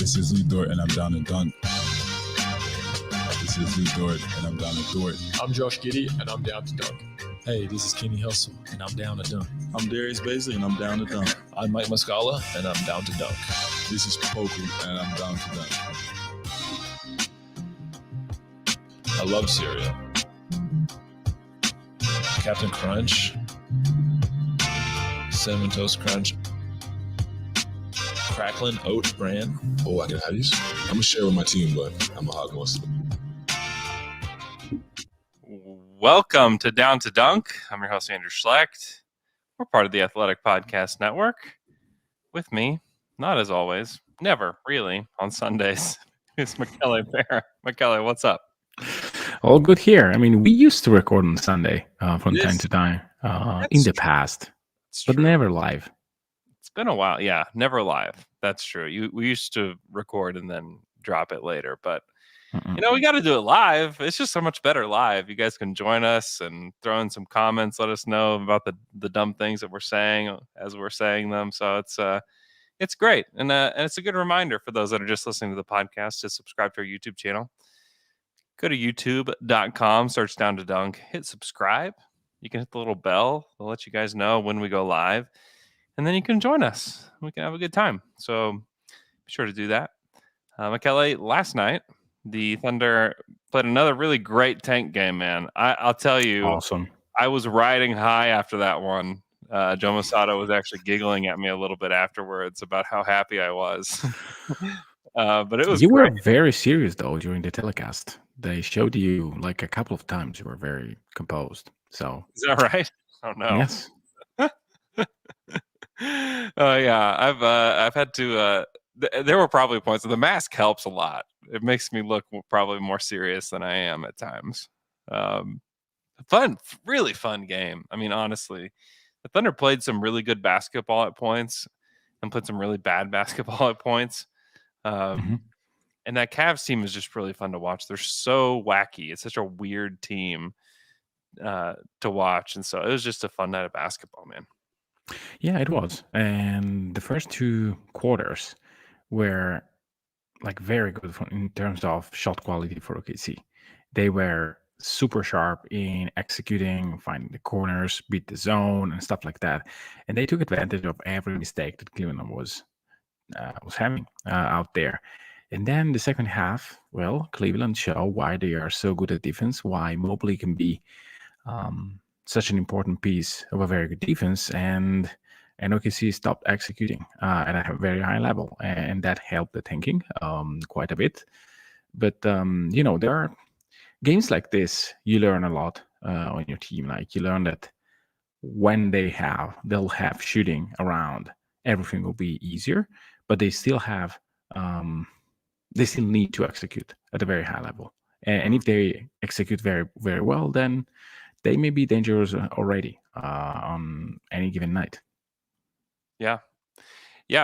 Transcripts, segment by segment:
This is Lee Dort, and I'm down to dunk. This is Lee Dort, and I'm down to Dort. I'm Josh Giddey, and I'm down to dunk. Hey, this is Kenny Hustle, and I'm down to dunk. I'm Darius Baisley, and I'm down to dunk. I'm Mike Muscala, and I'm down to dunk. This is Poku, and I'm down to dunk. I love cereal. Captain Crunch, Cinnamon Toast Crunch, Cracklin' Oat Bran. Oh, I can have these. I'm going to share with my team, but I'm going to hog most of them. Welcome to Down to Dunk. I'm your host, Andrew Schlecht. We're part of the Athletic Podcast Network. With me, not as always, never really, on Sundays, is Michele Bear. Michele, what's up? All good here. I mean, we used to record on Sunday from time to time in the past, but never live. It's been a while. Yeah, never live. That's true. We used to record and then drop it later, but we got to do it live. It's just so much better live. You guys can join us and throw in some comments. Let us know about the dumb things that we're saying as we're saying them. So it's great. And it's a good reminder for those that are just listening to the podcast to subscribe to our YouTube channel. Go to youtube.com, search Down to Dunk, hit subscribe. You can hit the little bell. It'll let you guys know when we go live. And then you can join us. We can have a good time. So be sure to do that. Michele, last night, the Thunder played another really great tank game, man. I'll tell you. Awesome. I was riding high after that one. Joe Masato was actually giggling at me a little bit afterwards about how happy I was. But it was You great. were very serious, though, during the telecast. They showed you, like, a couple of times. You were very composed. So Is that right? Oh, no. Yes. Oh, yeah. I've had to there were probably points. The mask helps a lot. It makes me look probably more serious than I am at times. Really fun game. I mean, honestly, the Thunder played some really good basketball at points and played some really bad basketball at points. And that Cavs team is just really fun to watch. They're so wacky. It's such a weird team to watch. And so it was just a fun night of basketball, man. Yeah, it was. And the first two quarters were like very good in terms of shot quality for OKC. They were super sharp in executing, finding the corners, beat the zone, and stuff like that. And they took advantage of every mistake that Cleveland was having out there. And then the second half, well, Cleveland showed why they are so good at defense, why Mobley can be such an important piece of a very good defense, and OKC stopped executing at a very high level, and that helped the tanking quite a bit. But there are games like this. You learn a lot on your team. Like, you learn that when they'll have shooting around, everything will be easier. But they still have they still need to execute at a very high level. And if they execute very, very well, then they may be dangerous already on any given night. Yeah,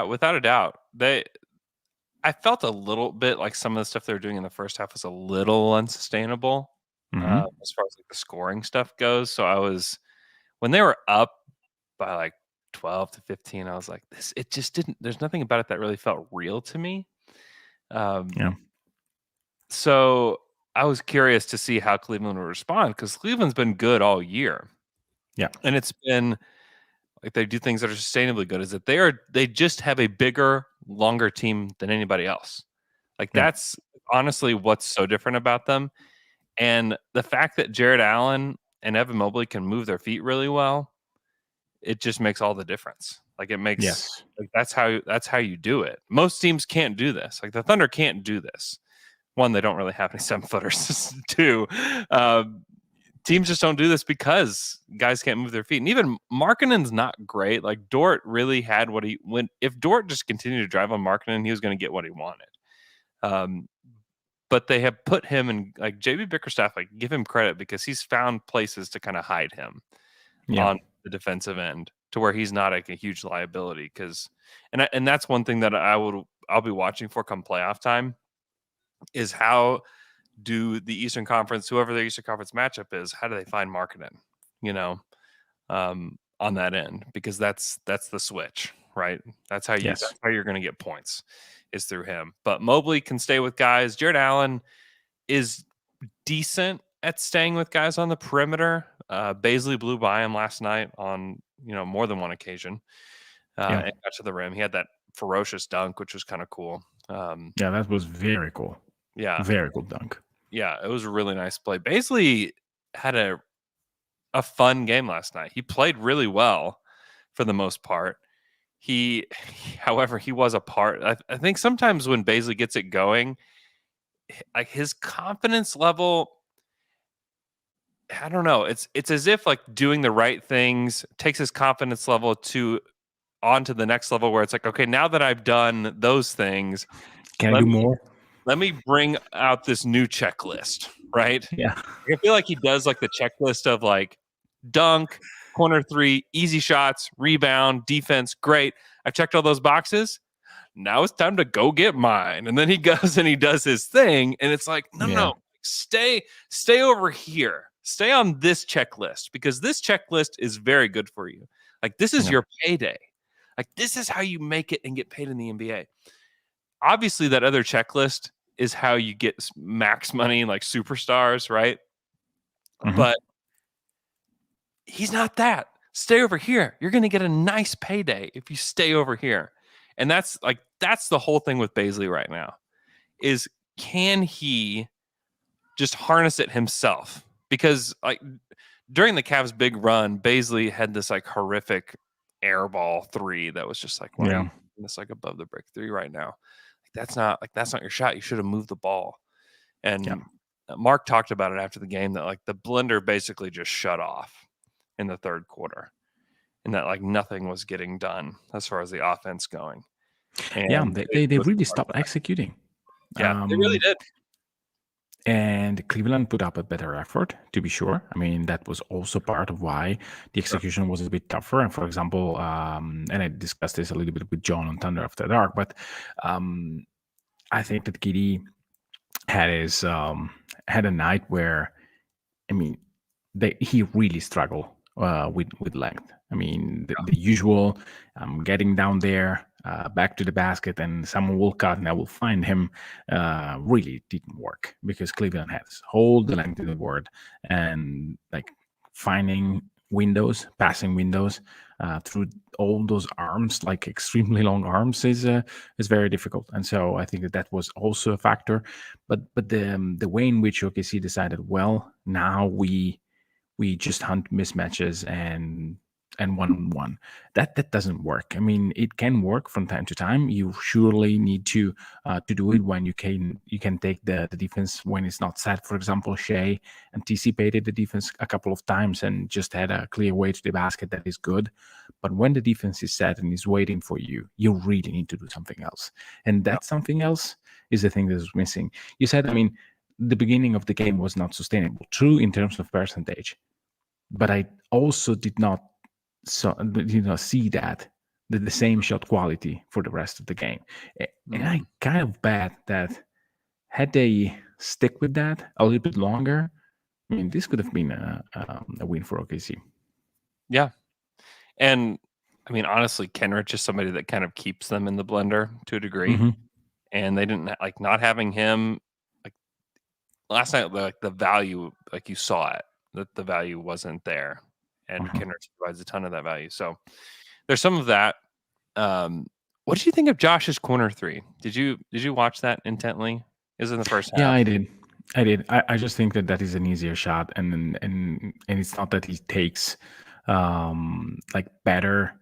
without a doubt. I felt a little bit like some of the stuff they were doing in the first half was a little unsustainable as far as like the scoring stuff goes. So when they were up by like 12 to 15, I was like, it just didn't, there's nothing about it that really felt real to me. So I was curious to see how Cleveland would respond, because Cleveland's been good all year. Yeah. And it's been like, they do things that are sustainably good, is that they just have a bigger, longer team than anybody else. Like, that's honestly what's so different about them. And the fact that Jared Allen and Evan Mobley can move their feet really well, it just makes all the difference. Like, it makes like, that's how you do it. Most teams can't do this. Like, the Thunder can't do this. One, they don't really have any 7-footers. Two, teams just don't do this because guys can't move their feet. And even Markkanen's not great. Like, Dort really had if Dort just continued to drive on Markkanen, he was going to get what he wanted. But they have put him in, like, JB Bickerstaff, like, give him credit, because he's found places to kind of hide him on the defensive end, to where he's not like a huge liability. And that's one thing that I'll be watching for come playoff time, is how do the Eastern Conference, whoever the Eastern Conference matchup is, how do they find Markkanen, on that end? Because that's the switch. right? That's how Yes. that's how you're going to get points is through him. But Mobley can stay with guys. Jared Allen is decent at staying with guys on the perimeter. Baisley blew by him last night on more than one occasion and got to the rim. He had that ferocious dunk, which was kind of cool. Yeah, that was very cool. Yeah, Very cool dunk. yeah, it was a really nice play. Baisley had a fun game last night. He played really well for the most part. However, he was a part. I think sometimes when Baisley gets it going, like his confidence level, I don't know. It's as if like doing the right things takes his confidence level on to the next level where it's like, okay, now that I've done those things, Can I do more? let me bring out this new checklist, right? Yeah. I feel like he does like the checklist of like dunk, corner three, easy shots, rebound, defense. Great. I've checked all those boxes. Now it's time to go get mine. And then he goes and he does his thing. And it's like, no, stay over here. Stay on this checklist because this checklist is very good for you. Like this is your payday. Like this is how you make it and get paid in the NBA. Obviously, that other checklist is how you get max money like superstars, right? Mhm. But he's not that. Stay over here. You're going to get a nice payday if you stay over here. And that's the whole thing with Baisley right now is can he just harness it himself? Because like during the Cavs' big run, Baisley had this like horrific air ball three that was just like, wow, it's like above the break three right now. That's not your shot. You should have moved the ball. And Mark talked about it after the game that like the blender basically just shut off in the third quarter and that like nothing was getting done as far as the offense going. And they really stopped executing. Yeah, they really did. And Cleveland put up a better effort, to be sure. I mean, that was also part of why the execution was a bit tougher. And for example, and I discussed this a little bit with John on Thunder After Dark, but I think that Giddy had had a night where, I mean, he really struggled with length. I mean, the usual getting down there, back to the basket, and someone will cut and I will find him really didn't work because Cleveland has hold the length of the board and like finding windows, passing windows through all those arms, like extremely long arms, is very difficult. And so I think that was also a factor. But the way in which OKC decided, well, now we just hunt mismatches and one-on-one. That doesn't work. I mean, it can work from time to time. You surely need to do it when you can take the defense when it's not set. For example, Shea anticipated the defense a couple of times and just had a clear way to the basket that is good. But when the defense is set and is waiting for you, you really need to do something else. And that something else is the thing that is missing. You said, I mean, the beginning of the game was not sustainable. True in terms of percentage. But I also did not see that the same shot quality for the rest of the game. And I kind of bet that had they stick with that a little bit longer, I mean, this could have been a win for OKC. Yeah. And I mean, honestly, Kenrich is somebody that kind of keeps them in the blender to a degree. Mm-hmm. And they didn't like not having him like last night, like the value, like you saw it, that the value wasn't there. And Kenrich provides a ton of that value. So there's some of that. What did you think of Josh's corner three? Did you watch that intently? Is in the first half? Yeah, I did. I just think that is an easier shot, and it's not that he takes like better.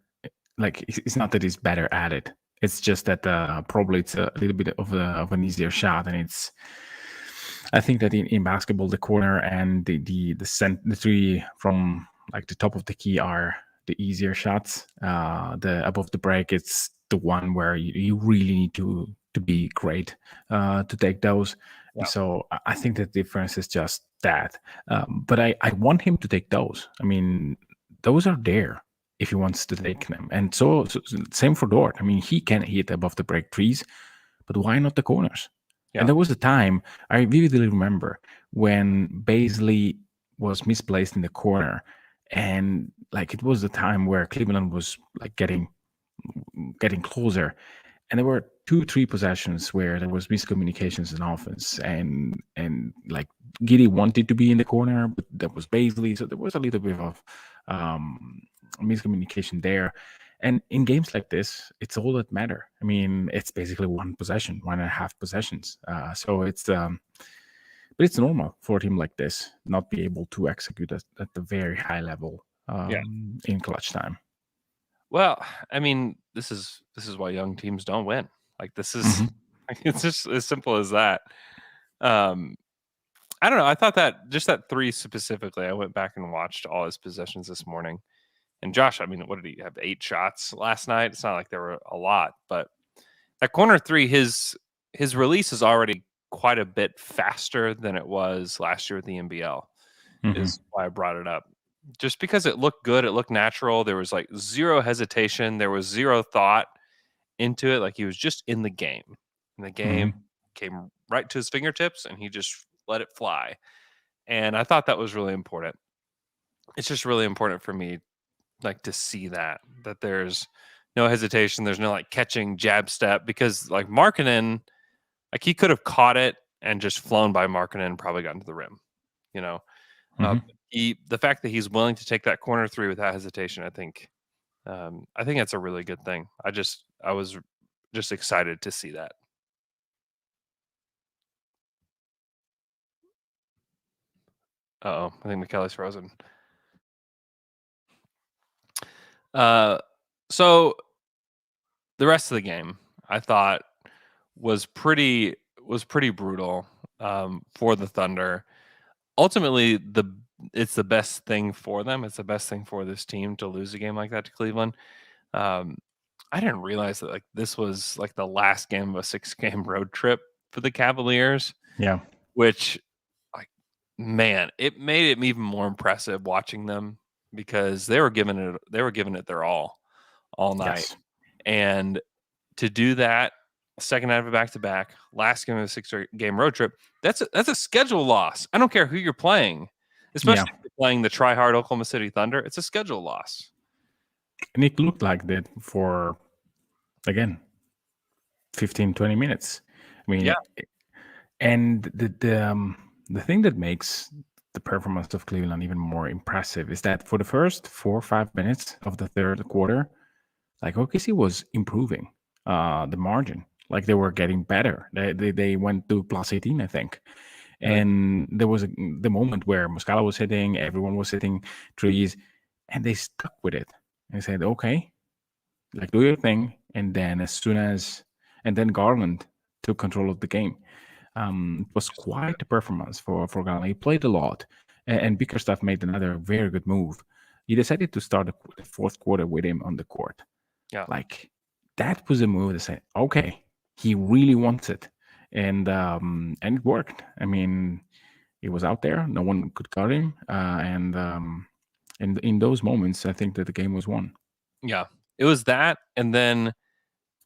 Like it's not that he's better at it. It's just that probably it's a little bit of an easier shot, and it's. I think that in basketball, the corner and the three from like the top of the key are the easier shots. The above the break, it's the one where you really need to be great to take those. Yeah. So I think the difference is just that. But I want him to take those. I mean, those are there if he wants to take them. And so same for Dort. I mean, he can hit above the break threes, but why not the corners? Yeah. And there was a time, I vividly remember, when Baisley was misplaced in the corner. And like it was the time where Cleveland was like getting getting closer. And there were 2-3 possessions where there was miscommunications in offense, and like Giddy wanted to be in the corner, but that was Baisley, so there was a little bit of miscommunication there. And in games like this, it's all that matter. I mean, it's basically 1.5 possessions. So it's but it's normal for a team like this not be able to execute at the very high level in clutch time. Well, I mean, this is why young teams don't win. Like this is it's just as simple as that. I don't know. I thought that just that 3 specifically, I went back and watched all his possessions this morning. And Josh, I mean, what did he have? 8 shots last night? It's not like there were a lot, but that corner 3, his release is already quite a bit faster than it was last year with the NBL. Is why I brought it up. Just because it looked good, it looked natural. There was like zero hesitation. There was zero thought into it. Like he was just in the game. And the game came right to his fingertips and he just let it fly. And I thought that was really important. It's just really important for me like to see that there's no hesitation. There's no like catching jab step, because like Markkanen, like he could have caught it and just flown by Markkanen and probably gotten to the rim, you know. The fact that he's willing to take that corner 3 without hesitation, I think that's a really good thing. I was just excited to see that. I think McKelly's frozen. So the rest of the game I thought was pretty brutal for the Thunder. Ultimately, it's the best thing for them. It's the best thing for this team to lose a game like that to Cleveland. I didn't realize that like this was like the last game of a 6-game road trip for the Cavaliers. Yeah. Which, like, man, it made it even more impressive watching them, because they were giving it their all night. Yes. And to do that second night of a back-to-back, last game of a 6-game road trip, that's a schedule loss. I don't care who you're playing. Especially if you're playing the try-hard Oklahoma City Thunder, it's a schedule loss. And it looked like that for, again, 15, 20 minutes. I mean, and the thing that makes the performance of Cleveland even more impressive is that for the first 4 or 5 minutes of the third quarter, like OKC was improving the margin. Like they were getting better. They went to plus 18, I think. And there was the moment where Muscala was hitting, everyone was hitting threes, and they stuck with it. They said, okay, like do your thing. And then and then Garland took control of the game. It was quite a performance for Garland. He played a lot. And Bickerstaff made another very good move. He decided to start the fourth quarter with him on the court. Yeah. Like that was a move that said, okay, he really wants it. And it worked. I mean, he was out there. No one could guard him. And in those moments, I think that the game was won. Yeah, it was that. And then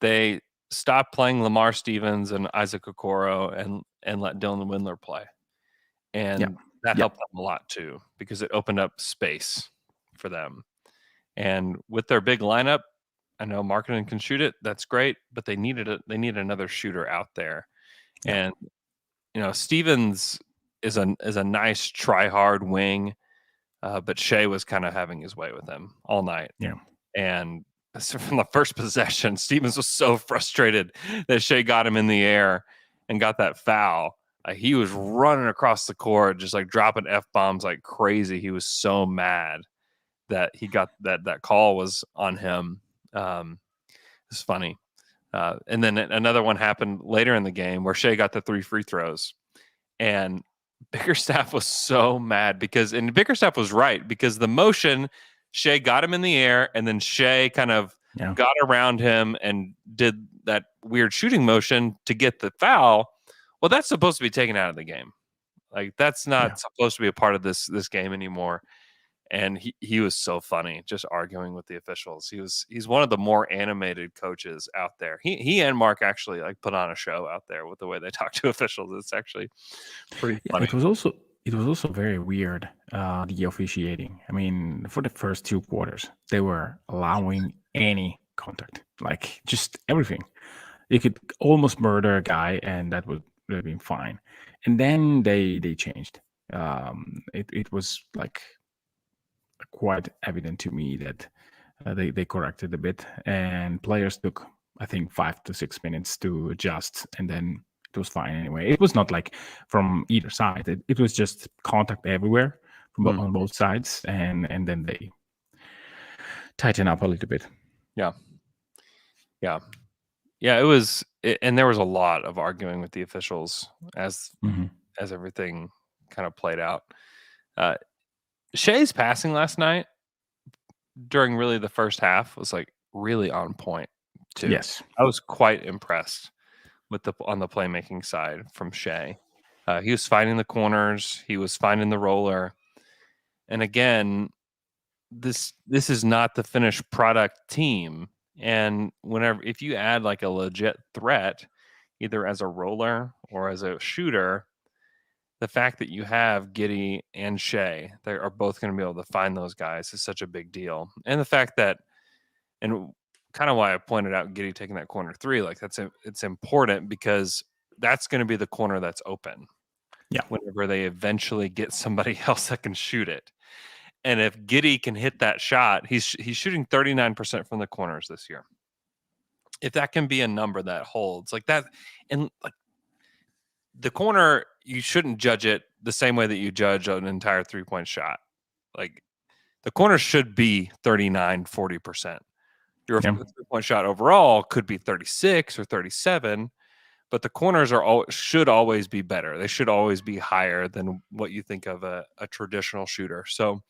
they stopped playing Lamar Stevens and Isaac Okoro and let Dylan Windler play. And that helped them a lot too, because it opened up space for them. And with their big lineup, I know Markkanen can shoot it. That's great. But they needed another shooter out there. And Stevens is a nice try hard wing, but Shea was kind of having his way with him all night. Yeah, and so from the first possession, Stevens was so frustrated that Shea got him in the air and got that foul. He was running across the court, just like dropping F-bombs like crazy. He was so mad that he got that call was on him. It's funny. And then another one happened later in the game where Shea got the 3 free throws, and Bickerstaff was so mad and Bickerstaff was right, because the motion, Shea got him in the air and then Shea kind of got around him and did that weird shooting motion to get the foul. Well, that's supposed to be taken out of the game. Like that's not supposed to be a part of this game anymore. And he was so funny, just arguing with the officials. He's one of the more animated coaches out there. He and Mark actually like put on a show out there with the way they talk to officials. It's actually pretty funny. It was also very weird, the officiating. I mean, for the first 2 quarters, they were allowing any contact, like just everything. You could almost murder a guy, and that would have been fine. And then they changed. It was like quite evident to me that they corrected a bit, and players took, I think, 5 to 6 minutes to adjust, and then it was fine anyway. It was not like from either side. It was just contact everywhere on both sides, and then they tighten up a little bit. Yeah. It was, and there was a lot of arguing with the officials as everything kind of played out. Shea's passing last night during really the first half was like really on point too. Yes, I was quite impressed with on the playmaking side from Shea. He was finding the corners, he was finding the roller, and again, this is not the finished product team. And if you add like a legit threat, either as a roller or as a shooter, the fact that you have Giddey and Shea, they are both going to be able to find those guys is such a big deal. And the fact that, and kind of why I pointed out Giddey taking that corner three, like it's important because that's going to be the corner that's open. Yeah. Whenever they eventually get somebody else that can shoot it. And if Giddey can hit that shot, he's shooting 39% from the corners this year. If that can be a number that holds like that, and like the corner, you shouldn't judge it the same way that you judge an entire 3-point shot. Like the corner should be 39, 40%. Your 3-point shot overall could be 36 or 37, but the corners should always be better. They should always be higher than what you think of a traditional shooter. So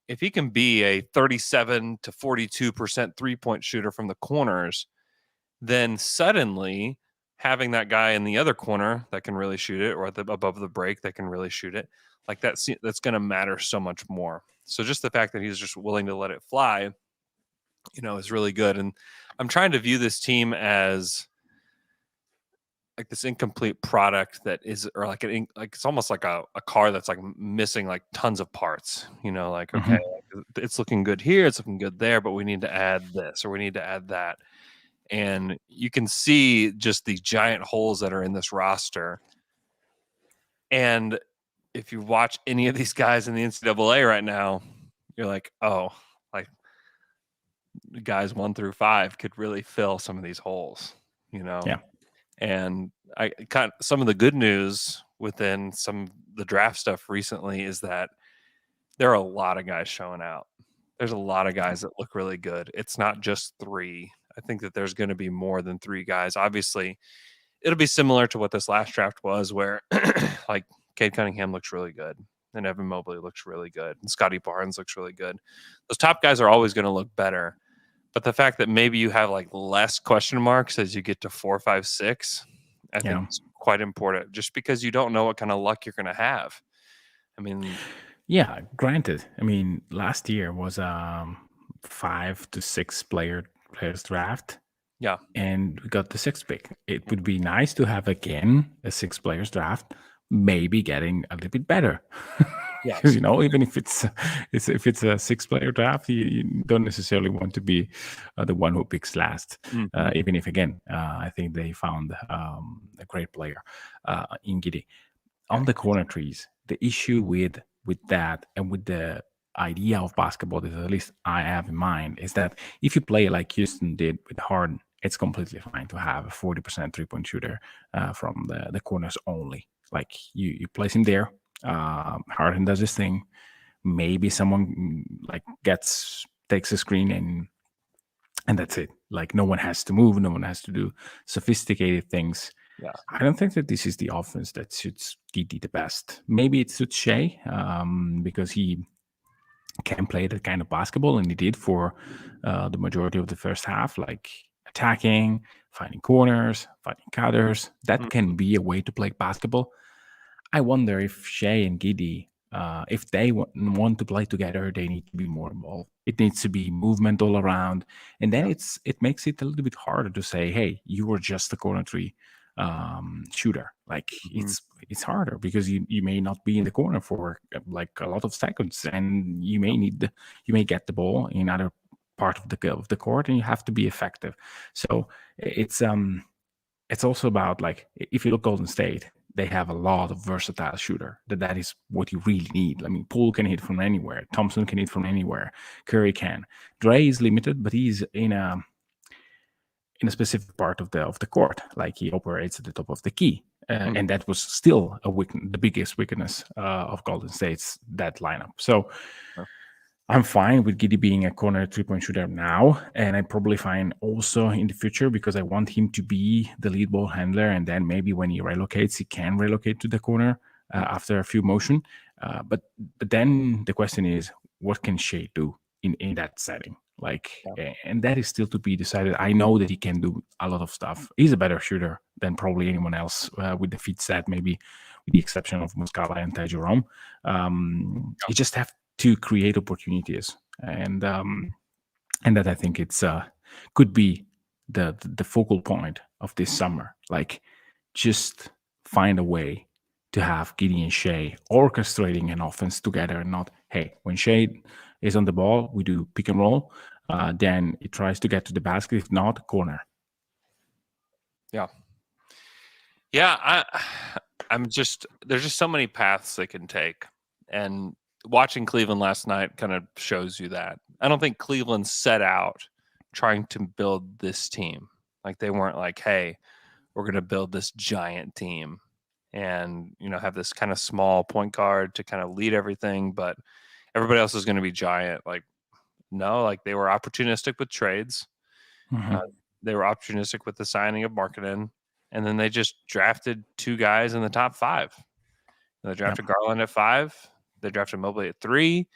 if he can be a 37 to 42% 3-point shooter from the corners, then suddenly having that guy in the other corner that can really shoot it, or above the break that can really shoot it, like that's going to matter so much more. So just the fact that he's just willing to let it fly, is really good. And I'm trying to view this team as like this incomplete product that is, or like it's almost like a car that's like missing like tons of parts, like, okay, it's looking good here, it's looking good there, but we need to add this or we need to add that. And you can see just the giant holes that are in this roster. And if you watch any of these guys in the NCAA right now, you're like, oh, like guys 1 through 5 could really fill some of these holes, Yeah. And some of the good news within some of the draft stuff recently is that there are a lot of guys showing out. There's a lot of guys that look really good. It's not just 3. I think that there's going to be more than 3 guys. Obviously, it'll be similar to what this last draft was, where like Cade Cunningham looks really good, and Evan Mobley looks really good, and Scotty Barnes looks really good. Those top guys are always going to look better. But the fact that maybe you have like less question marks as you get to 4, 5, 6, I think is quite important, just because you don't know what kind of luck you're going to have. I mean, yeah, granted. I mean, last year was 5 to 6 players draft. Yeah. And we got the 6th pick. It would be nice to have again a 6 players draft, maybe getting a little bit better. Yeah, because even if it's a 6-player draft, you don't necessarily want to be the one who picks last. Even if, again, I think they found a great player in Giddey. On the corner trees, the issue with that and with the idea of basketball that at least I have in mind is that if you play like Houston did with Harden, it's completely fine to have a 40% 3-point shooter from the corners only. Like you place him there. Harden does his thing. Maybe someone like takes a screen and that's it. Like no one has to move, no one has to do sophisticated things. Yeah, I don't think that this is the offense that suits Giddey the best. Maybe it suits Shea because he can play that kind of basketball, and he did for the majority of the first half, like attacking, finding corners, finding cutters. That can be a way to play basketball. I wonder if Shea and Giddey, if they want to play together, they need to be more involved. It needs to be movement all around. And then it makes it a little bit harder to say, hey, you were just a corner 3 shooter. Like it's harder because you may not be in the corner for like a lot of seconds, and you may get the ball in other part of the court, and you have to be effective. So it's also about, like, if you look Golden State, they have a lot of versatile shooter. That is what you really need. I mean, Poole can hit from anywhere. Thompson can hit from anywhere. Curry can. Dre is limited, but he's in a specific part of the court. Like, he operates at the top of the key. And that was still the biggest weakness of Golden State's that lineup. So I'm fine with Giddey being a corner 3-point shooter now, and I'm probably fine also in the future, because I want him to be the lead ball handler, and then maybe when he relocates, he can relocate to the corner after a few motion. But then the question is, what can Shea do in that setting? And that is still to be decided. I know that he can do a lot of stuff. He's a better shooter than probably anyone else with the feet set, maybe with the exception of Muscala and Ty Jerome. You just have to create opportunities, and that I think it's could be the focal point of this summer. Like, just find a way to have Giddey and Shea orchestrating an offense together, and not, hey, when Shea is on the ball, we do pick and roll, then it tries to get to the basket. If not, corner. There's just so many paths they can take, and watching Cleveland last night kind of shows you that. I don't think Cleveland set out trying to build this team. Like, they weren't like, hey, we're going to build this giant team and, have this kind of small point guard to kind of lead everything, but everybody else is going to be giant. Like, no, like, they were opportunistic with trades. They were opportunistic with the signing of Markkanen, and then they just drafted 2 guys in the top 5. They drafted Garland at 5. They drafted Mobley at 3,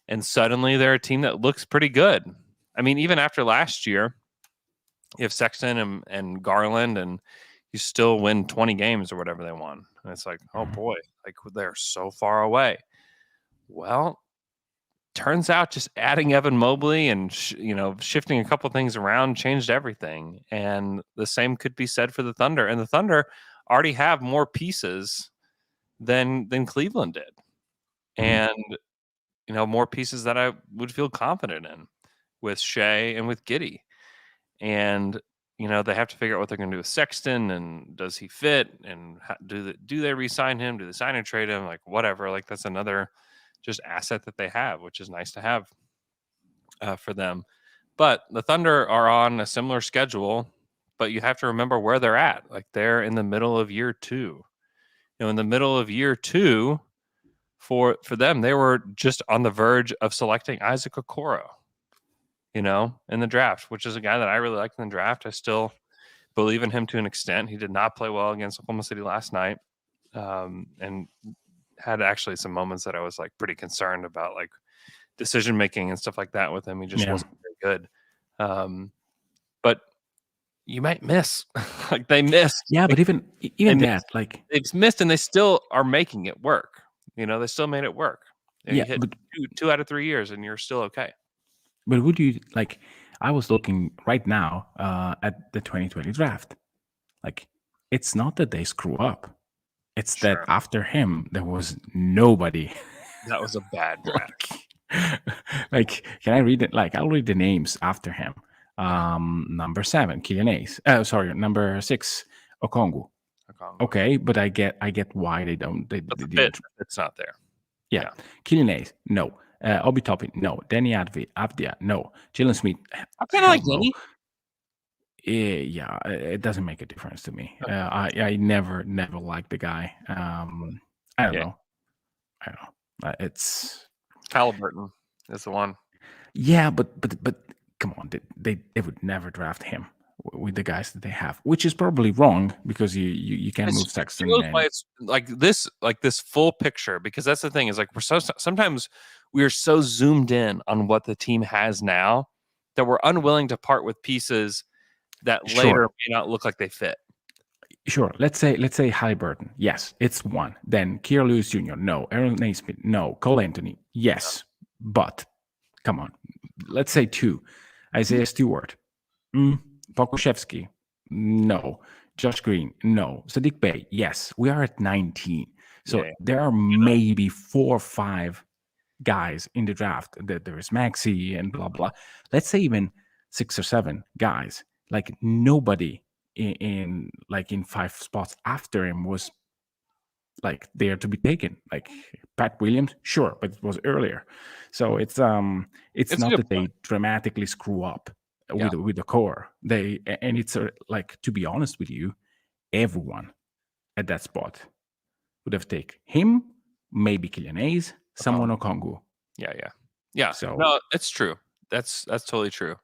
and suddenly they're a team that looks pretty good. I mean, even after last year, you have Sexton and Garland, and you still win 20 games or whatever they won. And it's like, oh boy, like, they're so far away. Well, turns out just adding Evan Mobley and shifting a couple things around changed everything. And the same could be said for the Thunder. And the Thunder already have more pieces than Cleveland did. And, more pieces that I would feel confident in with Shea and with Giddey. And, they have to figure out what they're going to do with Sexton, and does he fit, and do they re-sign him? Do they sign and trade him? Like, whatever. Like, that's another just asset that they have, which is nice to have for them. But the Thunder are on a similar schedule, but you have to remember where they're at. Like, they're in the middle of year 2. In the middle of year 2, for them, they were just on the verge of selecting Isaac Okoro, in the draft, which is a guy that I really liked in the draft. I still believe in him to an extent. He did not play well against Oklahoma City last night, and had actually some moments that I was, like, pretty concerned about, like, decision making and stuff like that with him. He just wasn't very good. But you might miss. Like, they missed. Yeah, but even that, like, they've missed, and they still are making it work. They still made it work. And you hit but 2 out of 3 years, and you're still okay. But would you, like, I was looking right now at the 2020 draft. Like, it's not that they screw up. It's that after him, there was nobody. That was a bad draft. like, can I read it? Like, I'll read the names after him. Number 7, Killian Hayes. Number 6, Okongwu. Okay, but I get why they don't. It's not there. Yeah. Killian Hayes, no. Obi Toppin, no. Danny Avdia, no. Jalen Smith. I kind of like Danny. Yeah, it doesn't make a difference to me. I never liked the guy. I don't know. It's Halliburton is the one. Yeah, but come on, they would never draft him with the guys that they have, which is probably wrong, because you can't move Sexton. It's like this full picture, because that's the thing, is like sometimes we are so zoomed in on what the team has now that we're unwilling to part with pieces that later may not look like they fit. Sure. Let's say Halliburton. Yes, it's 1. Then Kier Lewis Jr. No. Aaron Naismith. No. Cole Anthony. Yes. No. But come on. Let's say 2. Isaiah Stewart. Pokuševski. No. Josh Green. No. Sadiq Bey. Yes. We are at 19. So there are maybe 4 or 5 guys in the draft. There is Maxi and blah blah. Let's say even 6 or 7 guys. Like nobody in 5 spots after him was like there to be taken. Like Pat Williams, sure, but it was earlier. So it's It's a not good that they dramatically screw up Yeah. with the core. And it's like, to be honest with you, everyone at that spot would have taken him, maybe Killian Hayes, someone Okongwu. Yeah. So- no, it's true. That's totally true.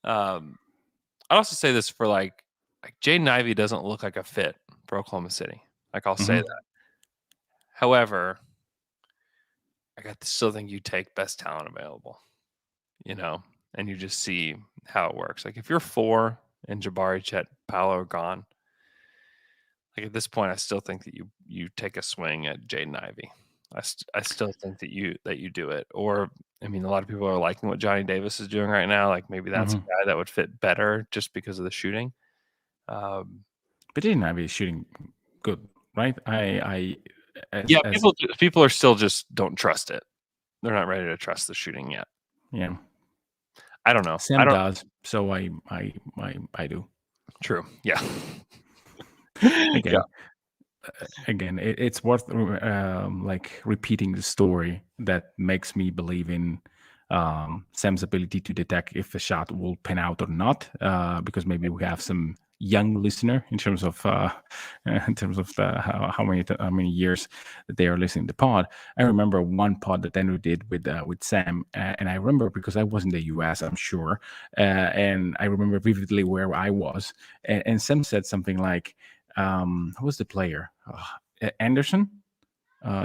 I'd also say this for like Jaden Ivey doesn't look like a fit for Oklahoma City. Like I'll say Mhm. that. However, I still think you take best talent available, and you just see how it works. Like if you're 4 and Jabari, Chet, Paolo are gone, like at this point, I still think that you take a swing at Jaden Ivey. I still think that you do it. Or I mean, a lot of people are liking what Johnny Davis is doing right now. Like maybe that's a guy that would fit better just because of the shooting. But Jaden Ivey is shooting good, right? People are still just don't trust it. They're not ready to trust the shooting yet. Yeah. I don't know. Sam does, so I do. True. Yeah. Again, it's worth like repeating the story that makes me believe in Sam's ability to detect if a shot will pan out or not, because maybe we have some young listener in terms of how many years that they are listening to the pod. I remember one pod that Andrew did with Sam, and I remember because I was in the US, I'm sure, and I remember vividly where I was, and Sam said something like, who was the player? Anderson,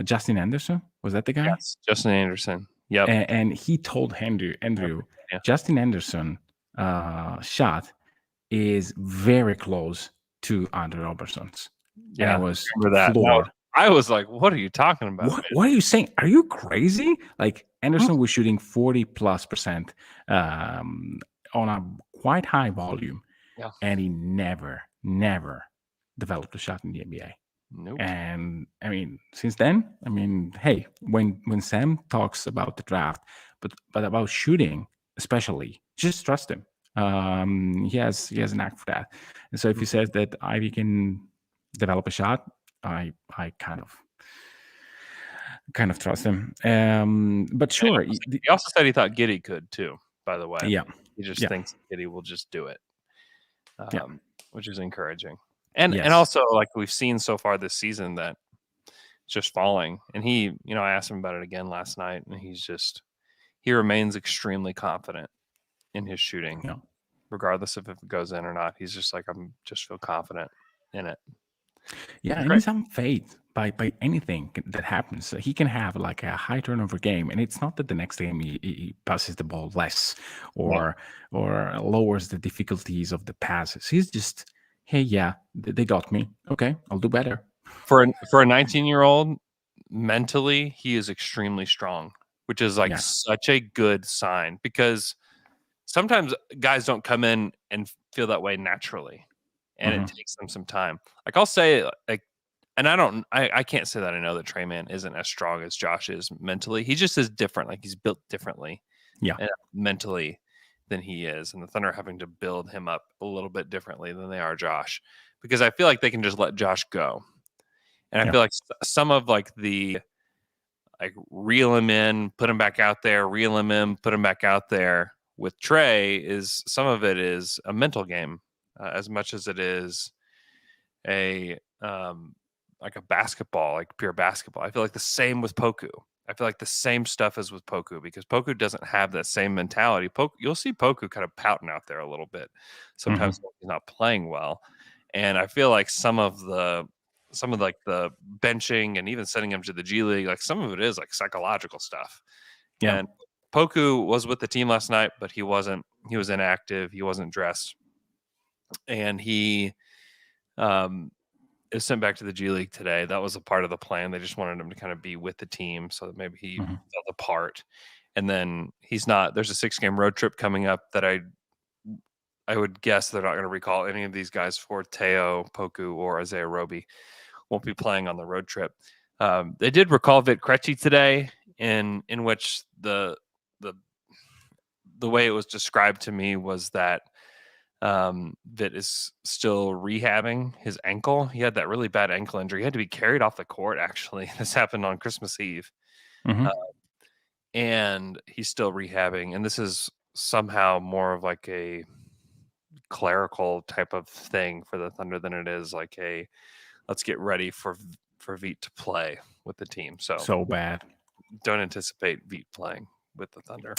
Justin Anderson, was that the guy? Yes, Justin Anderson. Yep. And he told Andrew, Yeah. Justin Anderson shot is very close to Andre Robertson's. Yeah, and I was remember that. floored. I was like, "What are you talking about?" What are you saying? Are you crazy? Like Anderson was shooting 40+% on a quite high volume, and he never developed a shot in the NBA. Nope. And I mean, since then, I mean, hey, when Sam talks about the draft, but about shooting especially, just trust him. He has a knack for that. And so if he says that Ivy can develop a shot, I kind of trust him. But sure, he also said he thought Giddey could too. By the way, yeah, he just thinks Giddey will just do it, which is encouraging. And Yes. also, like we've seen so far this season, that it's just falling. And he, I asked him about it again last night, and he remains extremely confident in his shooting, regardless of if it goes in or not. He's just like, I'm just feel confident in it. Yeah, and he's unfazed by anything that happens. So he can have like a high turnover game, and it's not that the next game he passes the ball less or lowers the difficulties of the passes. He's just, hey, yeah, they got me. Okay, I'll do better. For a 19-year-old, mentally, he is extremely strong, which is like such a good sign, because sometimes guys don't come in and feel that way naturally, and it takes them some time. Like I'll say, like, and I can't say that I know that Trey Man isn't as strong as Josh is mentally. He just is different. Like he's built differently, mentally than he is, and the Thunder are having to build him up a little bit differently than they are Josh, because I feel like they can just let Josh go, and I feel like some of like the reel him in, put him back out there, reel him in, put him back out there with Trey is some of it is a mental game, as much as it is a like a basketball, like pure basketball. I feel like the same with Poku. I feel like the same stuff is with Poku, because Poku doesn't have that same mentality. You'll see Poku kind of pouting out there a little bit. Sometimes he's not playing well. And I feel like some of like the benching and even sending him to the G League, like some of it is like psychological stuff. Yeah. And Poku was with the team last night, but he was inactive. He wasn't dressed. And he is sent back to the G League today. That was a part of the plan. They just wanted him to kind of be with the team so that maybe he felt a part. And then he's not. There's a 6-game road trip coming up that I would guess they're not going to recall any of these guys for. Teo, Poku, or Isaiah Roby won't be playing on the road trip. They did recall Vit Krejci today. in which the way it was described to me was that Vit is still rehabbing his ankle. He had that really bad ankle injury. He had to be carried off the court, actually. This happened on Christmas Eve. Mhm. And he's still rehabbing. And this is somehow more of like a clerical type of thing for the Thunder than it is like a let's get ready for Vit to play with the team. So bad. don't anticipate Vit playing with the Thunder.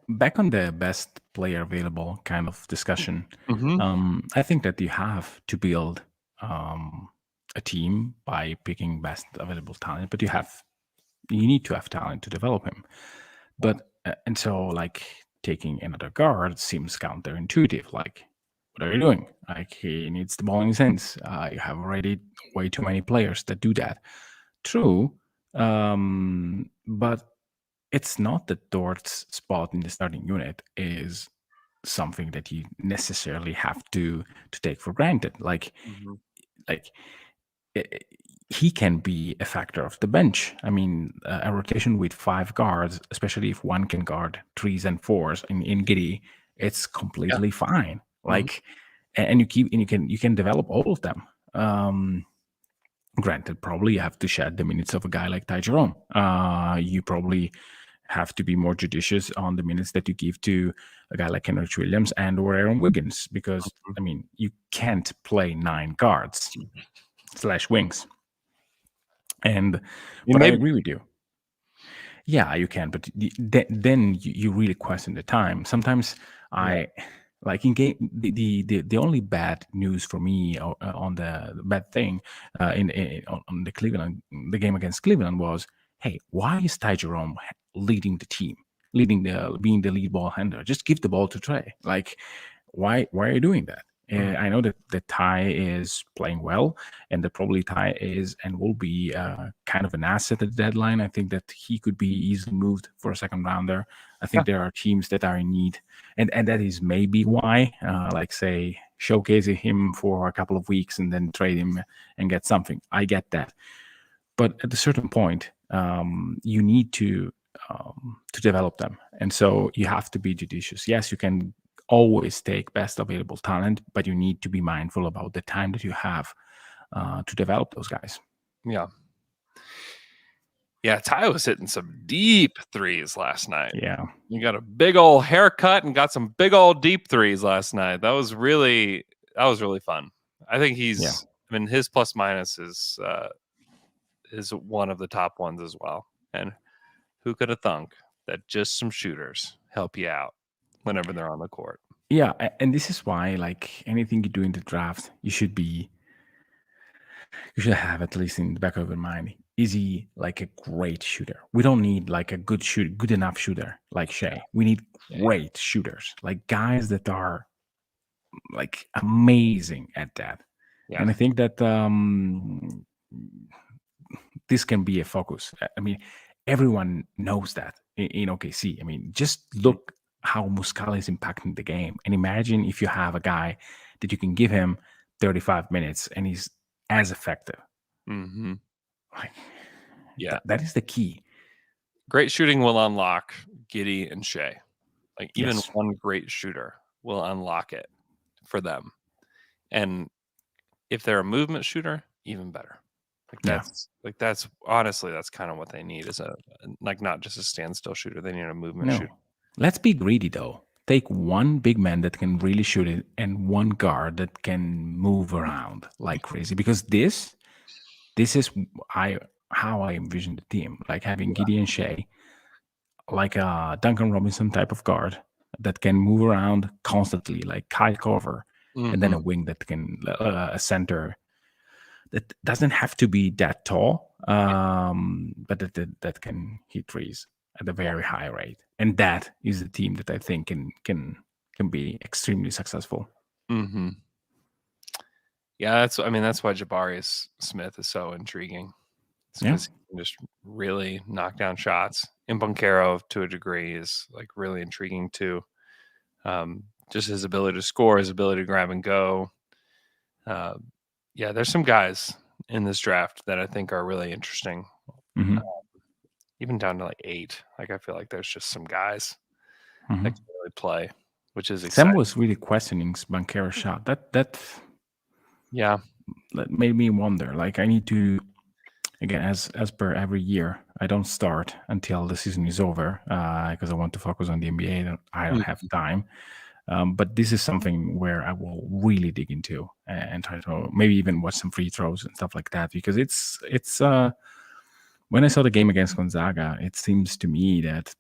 Back on the best player available kind of discussion. I think that you have to build a team by picking best available talent, but you need to have talent to develop him. But and so like taking another guard seems counterintuitive. Like, what are you doing? Like, he needs the ball in his hands. You have already way too many players that do that. True, but it's not that Dort's spot in the starting unit is something that you necessarily have to take for granted. Like he can be a factor of the bench. I mean, a rotation with 5 guards, especially if one can guard 3s and 4s in Giddy, it's completely fine. Like, and you can develop all of them. Granted, probably you have to shed the minutes of a guy like Ty Jerome. You probably have to be more judicious on the minutes that you give to a guy like Kenrich Williams and or Aaron Wiggins, because I mean, you can't play 9 guards / wings. But I agree with you. Yeah, you can, but then you really question the time. Sometimes like in game, the only bad news for me on the bad thing on the game against Cleveland was, hey, why is Ty Jerome leading the team, being the lead ball handler? Just give the ball to Trey. Like, why are you doing that? I know that Ty is playing well, and that probably Ty is and will be kind of an asset at the deadline. I think that he could be easily moved for a second rounder. I think there are teams that are in need, and that is maybe why, like say, showcasing him for a couple of weeks and then trade him and get something. I get that, but at a certain point, you need to develop them, and so you have to be judicious. Yes, you can always take best available talent, but you need to be mindful about the time that you have to develop those guys. Yeah, Ty was hitting some deep threes last night. Yeah, you got a big old haircut and got some big old deep threes last night. That was really fun. I think I mean, his plus minus is one of the top ones as well. And who could have thunk that just some shooters help you out whenever they're on the court? Yeah, and this is why, like anything you do in the draft, you should have at least in the back of your mind, is he like a great shooter? We don't need like a good enough shooter like Shea. We need great shooters, like guys that are like amazing at that. Yeah. And I think that this can be a focus. I mean, everyone knows that in OKC. I mean, just look how Muscala is impacting the game. And imagine if you have a guy that you can give him 35 minutes and he's as effective. Like, that is the key. Great shooting will unlock Giddey and Shea. Like even one great shooter will unlock it for them. And if they're a movement shooter, even better. That's honestly, that's kind of what they need, is not just a standstill shooter. They need a movement shooter. Let's be greedy though. Take one big man that can really shoot it and one guard that can move around like crazy. Because this is how I envision the team. Like having Giddey and Shea, like a Duncan Robinson type of guard that can move around constantly, like Kyle Korver, and then a wing that can a center that doesn't have to be that tall, but that can hit threes at a very high rate. And that is the team that I think can be extremely successful. Yeah, that's why Jabari Smith is so intriguing. Because he can just really knock down shots. And Boncaro, to a degree, is like really intriguing too. Just his ability to score, his ability to grab and go. There's some guys in this draft that I think are really interesting. even down to like 8. Like I feel like there's just some guys Mhm. that can really play, which is Sam exciting. was really questioning Banchera's shot. That Yeah. made me wonder. Like, I need to, again, as per every year, I don't start until the season is over because I want to focus on the NBA. And I don't have time. But this is something where I will really dig into and try to maybe even watch some free throws and stuff like that, because it's when I saw the game against Gonzaga, it seemed to me that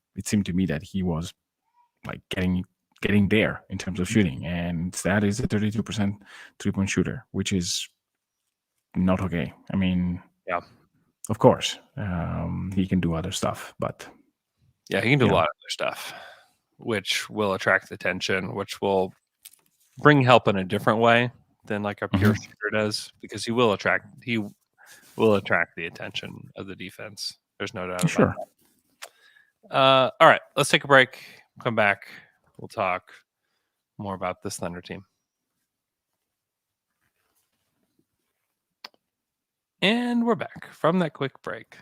he was like getting there in terms of shooting, and that is a 32% 3-point shooter, which is not okay. I mean, Yeah. of course, he can do other stuff, but Yeah, he can do a lot of other stuff, which will attract attention, which will bring help in a different way than like a pure shooter does, because he will attract the attention of the defense. There's no doubt about that. All right, let's take a break. Come back. We'll talk more about this Thunder team. And we're back from that quick break.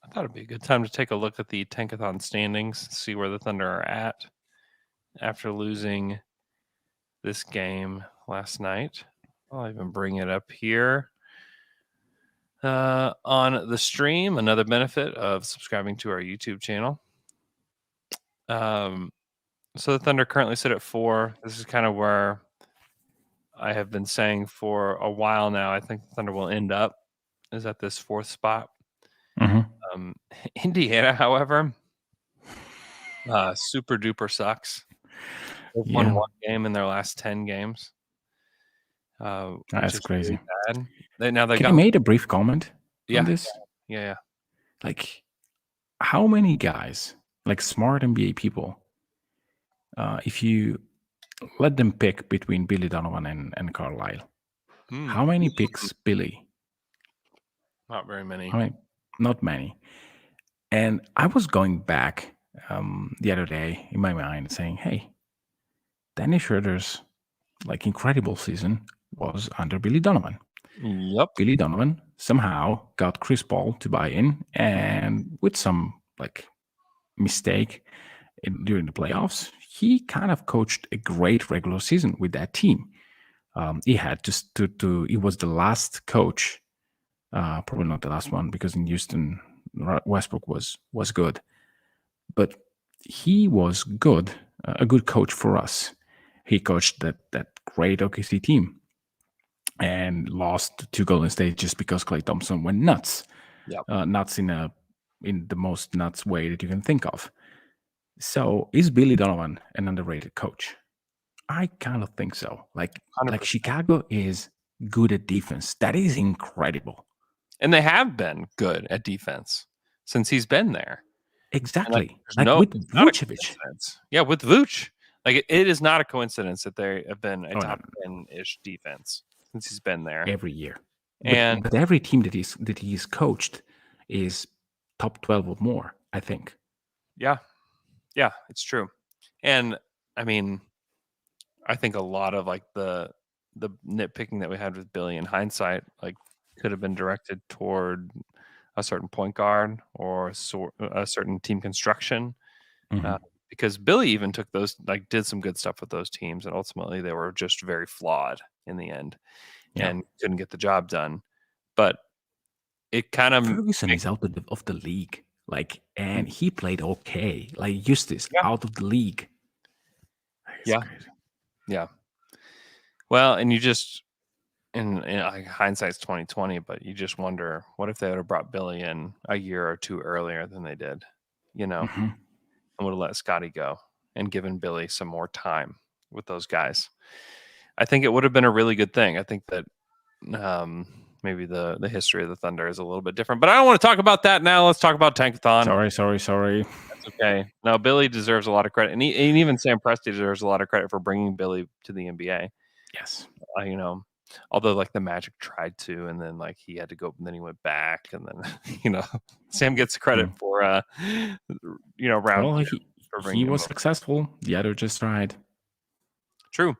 I thought it'd be a good time to take a look at the Tankathon standings, see where the Thunder are at after losing this game last night. I'll even bring it up here on the stream. Another benefit of subscribing to our YouTube channel. So the Thunder currently sit at 4. This is kind of where I have been saying for a while now. I think the Thunder will end up is at this 4th spot. Indiana, however, super duper sucks. They've won 1 game in their last 10 games. That's crazy. Really bad. Can I make a brief comment on this? Yeah. Like, how many guys, like smart NBA people, if you let them pick between Billy Donovan and Carlisle, how many picks Billy? Not very many. I mean, not many. And I was going back the other day in my mind saying, hey, Dennis Schroeder's like incredible season was under Billy Donovan. Yep. Billy Donovan somehow got Chris Paul to buy in, and with some like mistake during the playoffs, he kind of coached a great regular season with that team. He had just to he was the last coach, probably not the last one, because in Houston Westbrook was good, but he was good, a good coach for us. He coached that great OKC team and lost to Golden State just because Klay Thompson went nuts. Yep. Nuts in the most nuts way that you can think of. So is Billy Donovan an underrated coach? I kind of think so. Like 100%. Chicago is good at defense. That is incredible. And they have been good at defense since he's been there. Exactly. Like with Vucevic. Yeah, with Vuce. Like it is not a coincidence that they have been a top 10-ish defense since he's been there every year. But every team that he's coached is top 12 or more, I think. Yeah, it's true. And I mean, I think a lot of like the nitpicking that we had with Billy in hindsight, like, could have been directed toward a certain point guard or a certain team construction. Because Billy even took those, like, did some good stuff with those teams, and ultimately they were just very flawed in the end and couldn't get the job done. But it kind of Ferguson is out of the league, like, and he played okay. Like Eustace out of the league. Crazy. Yeah. Well, and you just in like, hindsight's 2020, but you just wonder, what if they would have brought Billy in a year or two earlier than they did, and would have let Scotty go and given Billy some more time with those guys. I think it would have been a really good thing. I think that maybe the history of the Thunder is a little bit different, but I don't want to talk about that now. Let's talk about Tankathon. Sorry. That's okay. No, Billy deserves a lot of credit, and even Sam Presti deserves a lot of credit for bringing Billy to the NBA. Yes. Although like the Magic tried to, and then like he had to go, and then he went back, and then Sam gets credit for round. Well, he was successful. The other just tried. True.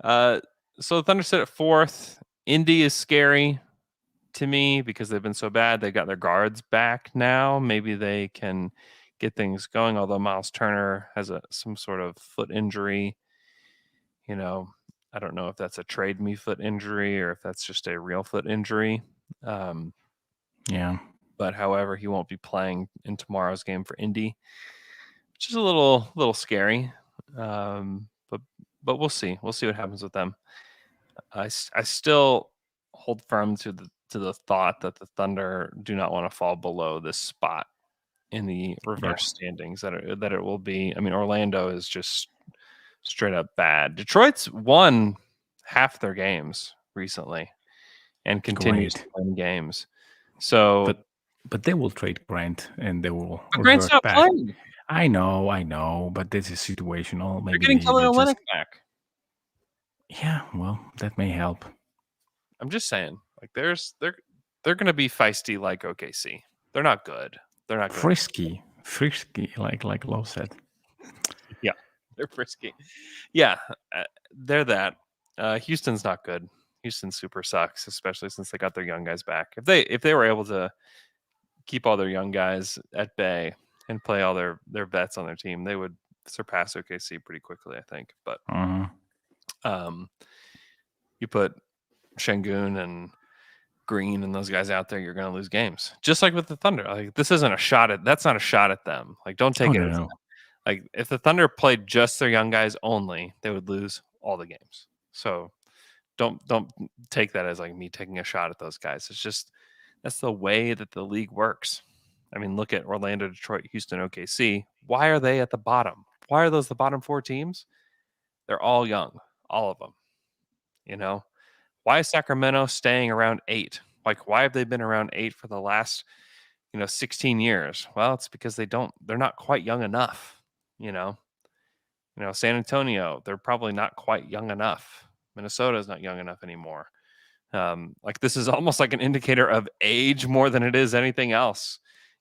So the Thunder sit at 4th. Indy is scary. to me because they've been so bad. They got their guards back now. Maybe they can get things going. Although Miles Turner has some sort of foot injury. I don't know if that's a trade me foot injury or if that's just a real foot injury. Yeah. But however, he won't be playing in tomorrow's game for Indy, which is a little scary. But we'll see. We'll see what happens with them. I still hold firm to the thought that the Thunder do not want to fall below this spot in the reverse standings. That it will be. I mean, Orlando is just straight up bad. Detroit's won half their games recently and continues to win games. So, but they will trade Grant and they will. But Grant's not playing. I know, but this is situational. Maybe they're getting Kelly Olynyk back. Yeah, well, that may help. I'm just saying, like, they're going to be feisty like OKC. They're not good. They're not good. Frisky, like Lo said. Yeah, they're frisky. Yeah, they're that. Houston's not good. Houston super sucks, especially since they got their young guys back. If they were able to keep all their young guys at bay and play all their vets on their team, they would surpass OKC pretty quickly, I think. But you put Şengün and Green and those guys out there, you're going to lose games. Just like with the Thunder. Like, this isn't a shot at. That's not a shot at them. Like, don't take it. No. Like, if the Thunder played just their young guys only, they would lose all the games. So don't take that as like me taking a shot at those guys. It's just that's the way that the league works. I mean, look at Orlando, Detroit, Houston, OKC. Why are they at the bottom? Why are those the bottom 4 teams? They're all young, all of them. Why is Sacramento staying around 8? Like, why have they been around 8 for the last, 16 years? Well, it's because they're not quite young enough. San Antonio, they're probably not quite young enough. Minnesota is not young enough anymore. Like, this is almost like an indicator of age more than it is anything else.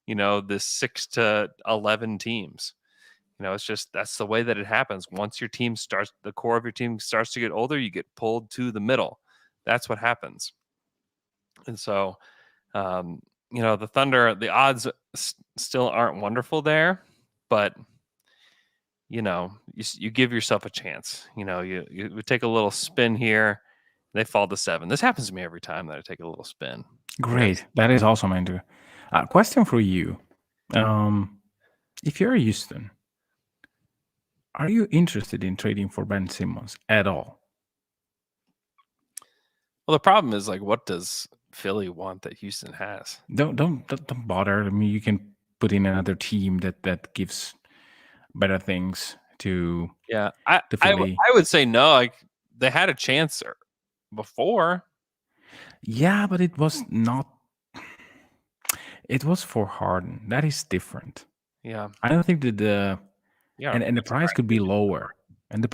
This 6 to 11 teams. It's just that's the way that it happens. Once your team starts, the core of your team starts to get older, you get pulled to the middle. That's what happens. And so, the Thunder, the odds still aren't wonderful there, but you give yourself a chance. You take a little spin here, they fall to 7. This happens to me every time that I take a little spin. Great, that is awesome, Andrew. Question for you: if you're Houston, are you interested in trading for Ben Simmons at all? Well, the problem is, like, what does Philly want that Houston has? Don't bother. I mean, you can put in another team that gives better things to. Yeah, to Philly. I would say no. Like, they had a chance before. Yeah, but it was not. It was for Harden. That is different. Yeah, I don't think that the the price could be lower, and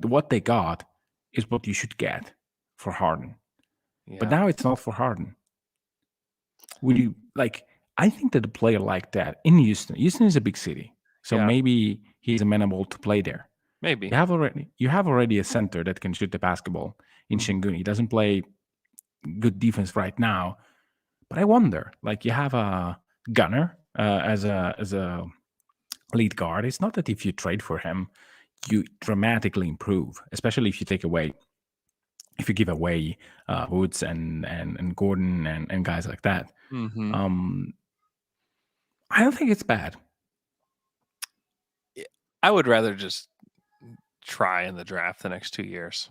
what they got is what you should get for Harden. Yeah. But now it's not for Harden. Would you like? I think that a player like that in Houston is a big city, so maybe he's amenable to play there. Maybe you have already a center that can shoot the basketball in Şengün. He doesn't play good defense right now, but I wonder, like, you have a gunner as a lead guard. It's not that if you trade for him, you dramatically improve, especially if you give away Woods and Gordon and guys like that. Mm-hmm. I don't think it's bad. I would rather just try in the draft the next 2 years.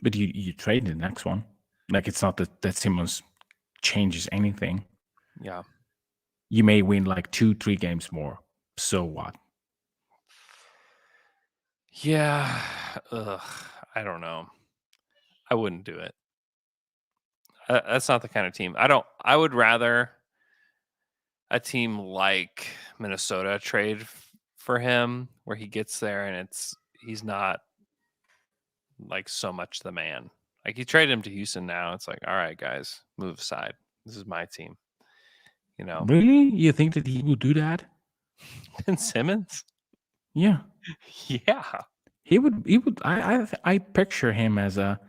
But you trade the next one. Like, it's not that Simmons changes anything. Yeah. You may win like 2-3 games more. So what? Yeah. I don't know. I wouldn't do it. That's not the kind of team. I would rather a team like Minnesota trade for him where he gets there and he's not like so much the man. Like, you trade him to Houston now, it's like, all right, guys, move aside. This is my team. Really? You think that he would do that? Ben Simmons? Yeah. Yeah. He would. I picture him as a,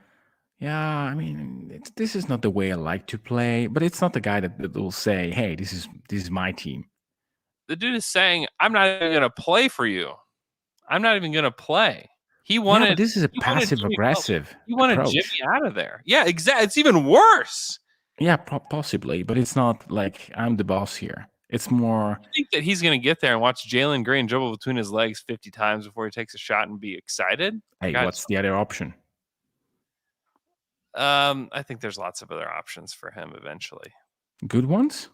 Yeah, I mean, this is not the way I like to play, but it's not the guy that will say, "Hey, this is my team." The dude is saying, "I'm not even going to play for you. I'm not even going to play." He Yeah, but wanted this is a he wanted passive Jimmy Butler. aggressive He wanted approach. Jimmy out of there. Yeah, exactly. It's even worse. Yeah, possibly, but it's not like I'm the boss here. It's more, You think that he's going to get there and watch Jalen Green dribble between his legs 50 times before he takes a shot and be excited? hey, Guys, what's the other option? I think there's lots of other options for him eventually. Good ones?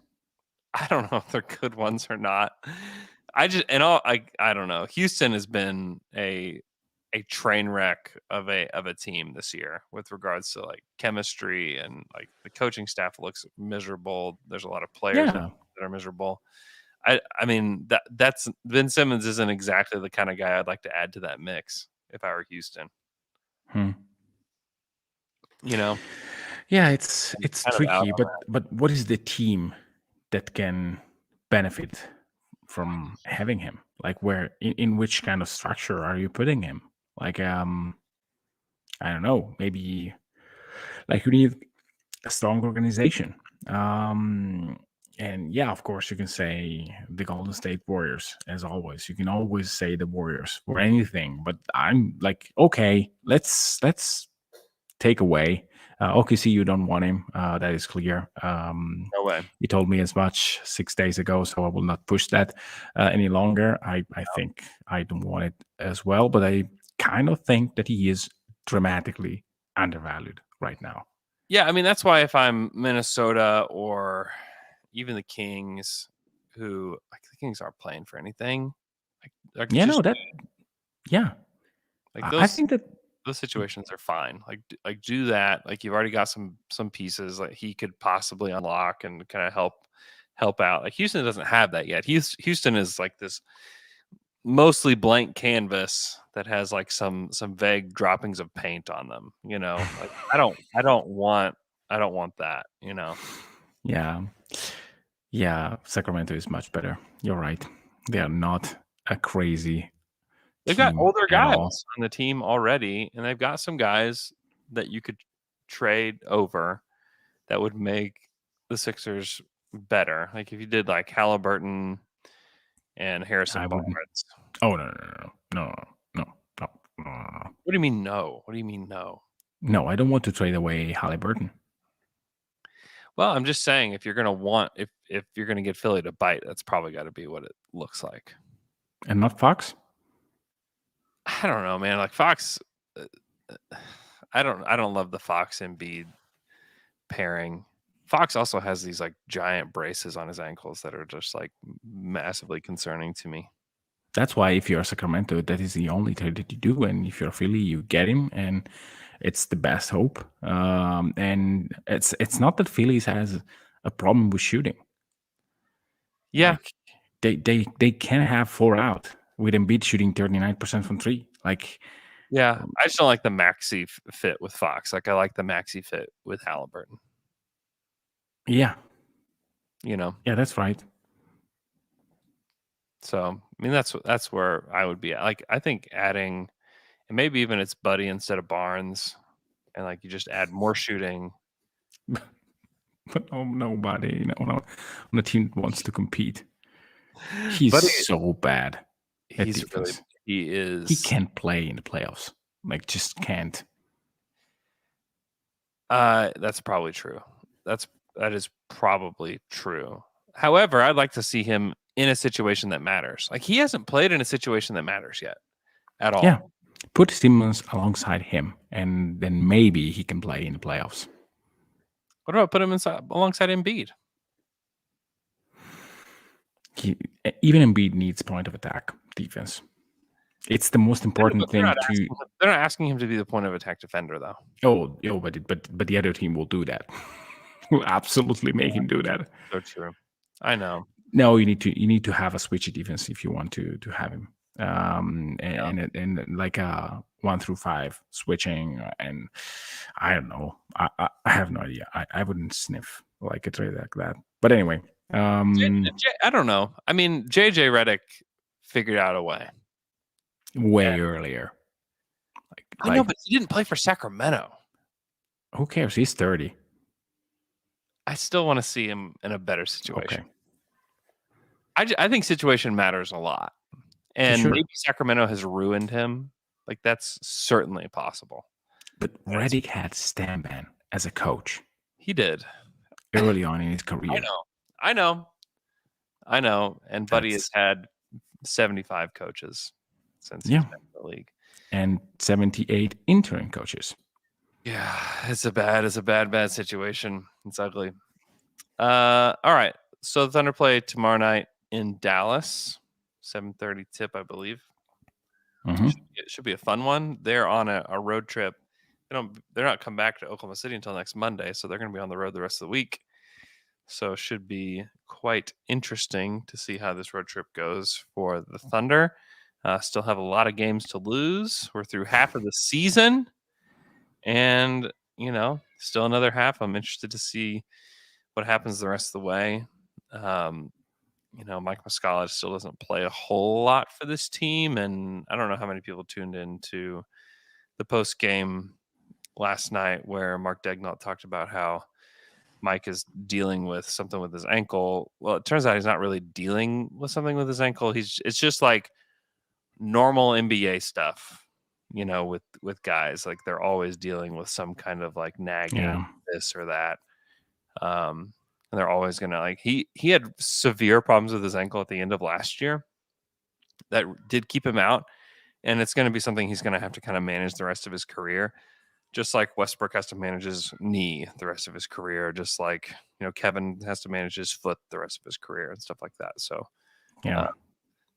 I don't know if they're good ones or not. I don't know. Houston has been a train wreck of a team this year with regards to like chemistry, and like the coaching staff looks miserable. There's a lot of players Yeah. that are miserable. I mean that's Ben Simmons isn't exactly the kind of guy I'd like to add to that mix if I were Houston. You know, Yeah, it's kind of out tricky, on but what is the team that can benefit from having him? Like, where in which kind of structure are you putting him? Like, I don't know, maybe like you need a strong organization. And yeah, of course, you can say the Golden State Warriors, as always. You can always say the Warriors for anything, but I'm like, okay, let's take away. OKC, you don't want him. That is clear. No way. You told me as much 6 days ago, so I will not push that any longer. I think I don't want it as well, but I kind of think that he is dramatically undervalued right now. Yeah, I mean that's why if I'm Minnesota or even the Kings, who like the Kings aren't playing for anything, like Yeah, just no, that, yeah. like I think that, those situations are fine. Like do that. Like you've already got some pieces like he could possibly unlock and kind of help out. Like Houston doesn't have that yet. Houston is like this mostly blank canvas that has like some vague droppings of paint on them. You know, like I don't want that. You know. yeah, Sacramento is much better. You're right. They are not a crazy They've got team older at guys all. on the team already, and they've got some guys that you could trade over that would make the Sixers better. Like if you did like Halliburton and Harrison I wouldn't. Barnes. Oh, no. What do you mean no? What do you mean no? No, I don't want to trade away Halliburton. Well, I'm just saying if you're gonna if you're gonna get Philly to bite, that's probably got to be what it looks like. And not Fox? I don't know, man. Like Fox, I don't love the Fox Embiid pairing. Fox also has these like giant braces on his ankles that are just like massively concerning to me. That's why if you're Sacramento, that is the only trade that you do. And if you're Philly, you get him, and it's the best hope. And it's not that Phillies has a problem with shooting. Yeah, Like, they can have 4 out with Embiid shooting 39% from 3. Like, yeah. I just don't like the maxi fit with Fox. Like I like the maxi fit with Halliburton. yeah, You know. yeah, that's right. So I mean that's where I would be at. Like I think adding, and maybe even it's Buddy instead of Barnes, and like you just add more shooting. But nobody, on the team wants to compete. He's Buddy, so bad at he's really defense. he He can't play in the playoffs. Like, just can't. That's probably true. That is probably true. However, I'd like to see him in a situation that matters. Like he hasn't played in a situation that matters yet at all. Yeah. Put Simmons alongside him, and then maybe he can play in the playoffs. What about put him alongside Embiid? Even Embiid needs point of attack defense. It's the most important thing to. They're not asking him to be the point of attack defender, though. Oh, but the other team will do that. Will absolutely make him do that. So true. I know. No, you need to have a switchy defense if you want to have him. And like a 1 through 5 switching, and I don't know. I have no idea. I wouldn't sniff like a trade like that. But anyway, I don't know. I mean, JJ Redick figured out a way way earlier. I know, but he didn't play for Sacramento. Who cares? He's 30. I still want to see him in a better situation. Okay. I think situation matters a lot. And sure. maybe Sacramento has ruined him. Like, that's certainly possible. But Redick had Stamban as a coach He did. early on in his career. I know. And Buddy has had 75 coaches since he's been in the league. And 78 interim coaches. Yeah, it's a bad situation. It's ugly. All right. So the Thunder play tomorrow night in Dallas, 7:30 tip, I believe. It should be a fun one. They're on a road trip. They're not come back to Oklahoma City until next Monday, so they're going to be on the road the rest of the week. So it should be quite interesting to see how this road trip goes for the Thunder. Still have a lot of games to lose. We're through half of the season. And, still another half. I'm interested to see what happens the rest of the way. Mike Muscala still doesn't play a whole lot for this team. And I don't know how many people tuned into the post game last night where Mark Daignault talked about how Mike is dealing with something with his ankle. Well, it turns out he's not really dealing with something with his ankle. It's just like normal NBA stuff. With guys, like they're always dealing with some kind of like nagging this or that. And they're always going to he had severe problems with his ankle at the end of last year that did keep him out. And it's going to be something he's going to have to kind of manage the rest of his career, just like Westbrook has to manage his knee the rest of his career, just like, Kevin has to manage his foot the rest of his career and stuff like that. So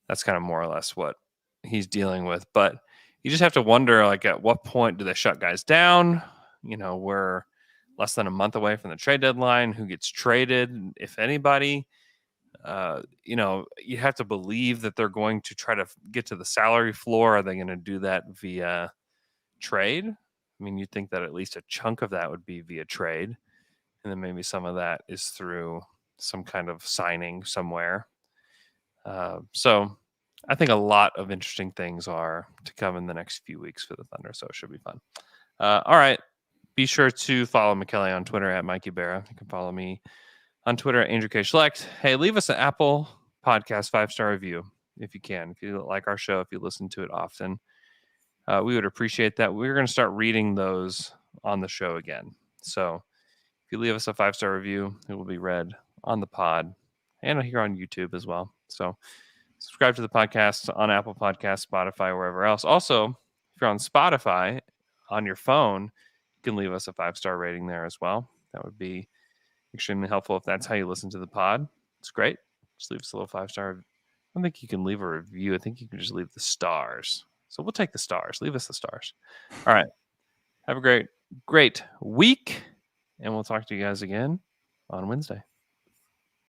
that's kind of more or less what he's dealing with. But you just have to wonder, at what point do they shut guys down? We're less than a month away from the trade deadline. Who gets traded, if anybody? You have to believe that they're going to try to get to the salary floor. Are they going to do that via trade? I mean, you'd think that at least a chunk of that would be via trade. And then maybe some of that is through some kind of signing somewhere. So I think a lot of interesting things are to come in the next few weeks for the Thunder, so it should be fun. All right. Be sure to follow Michele on Twitter at Mikey Berra. You can follow me on Twitter at Andrew K. Schlecht. Hey, leave us an Apple Podcast 5-star review if you can. If you like our show, if you listen to it often, we would appreciate that. We're going to start reading those on the show again. So if you leave us a 5-star review, it will be read on the pod and here on YouTube as well. So subscribe to the podcast on Apple Podcasts, Spotify, wherever else. Also, if you're on Spotify on your phone, you can leave us a 5-star rating there as well. That would be extremely helpful if that's how you listen to the pod. It's great. Just leave us a little 5-star. I don't think you can leave a review. I think you can just leave the stars. So we'll take the stars. Leave us the stars. All right. Have a great week. And we'll talk to you guys again on Wednesday.